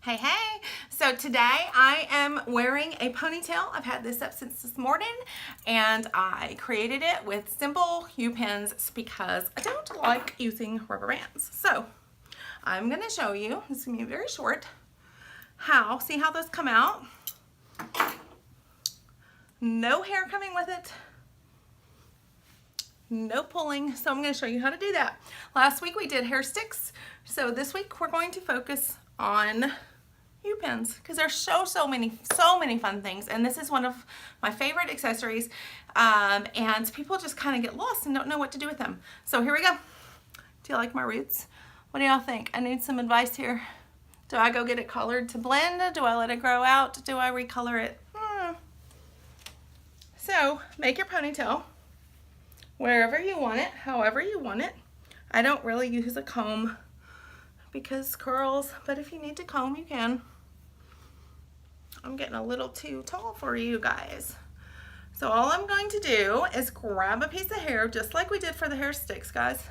Hey, so today I am wearing a ponytail. I've had this up since this morning and I created it with simple Upins because I don't like using rubber bands. So I'm going to show you, this is going to be very short, see how those come out. No hair coming with it. No pulling, so I'm going to show you how to do that. Last week we did hair sticks, so this week we're going to focus on Upins because there's so many fun things, and this is one of my favorite accessories, and people just kind of get lost and don't know what to do with them. So here we go. Do you like my roots? What do y'all think? I need some advice here. Do I go get it colored to blend? Do I let it grow out? Do I recolor it? So make your ponytail wherever you want it, however you want it. I don't really use a comb because curls, but if you need to comb, you can. I'm getting a little too tall for you guys. So all I'm going to do is grab a piece of hair, just like we did for the hair sticks, guys.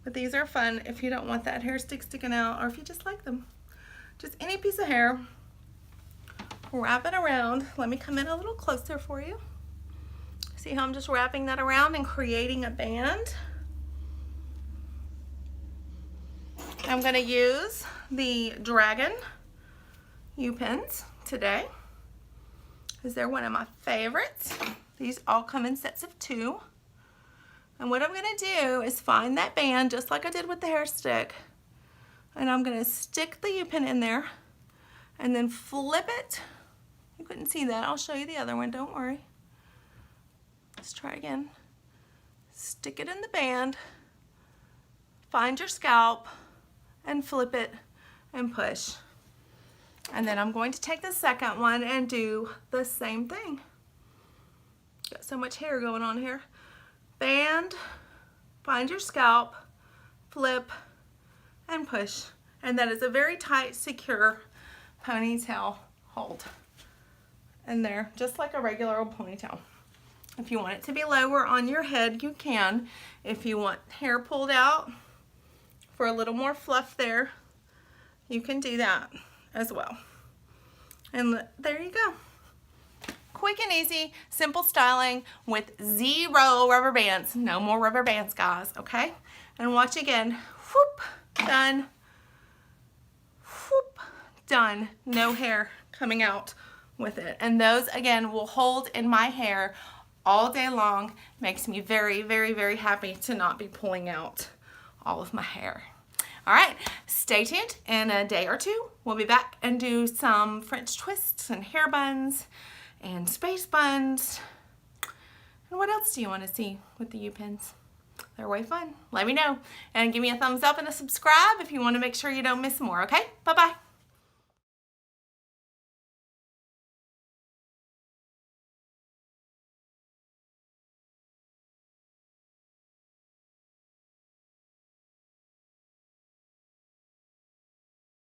But these are fun if you don't want that hair stick sticking out, or if you just like them. Just any piece of hair, wrap it around. Let me come in a little closer for you. See how I'm just wrapping that around and creating a band? I'm going to use the Dragon Upins today because they're one of my favorites. These all come in sets of 2. And what I'm going to do is find that band just like I did with the hair stick. And I'm going to stick the Upin in there and then flip it. You couldn't see that. I'll show you the other one. Don't worry. Let's try again. Stick it in the band, find your scalp, and flip it and push. And then I'm going to take the second one and do the same thing. Got so much hair going on here. Band, find your scalp, flip, and push. And that is a very tight, secure ponytail hold. And there, just like a regular old ponytail. If you want it to be lower on your head, you can. If you want hair pulled out for a little more fluff there, you can do that as well. And there you go. Quick and easy, simple styling with 0 rubber bands. No more rubber bands, guys, okay? And watch again. Whoop, done. Whoop, done. No hair coming out with it. And those, again, will hold in my hair all day long. Makes me very happy to not be pulling out all of my hair. All right, stay tuned. In a day or two, we'll be back and do some French twists and hair buns and space buns. And what else do you want to see with the Upins? They're way fun. Let me know. And give me a thumbs up and a subscribe if you want to make sure you don't miss more, okay? Bye-bye.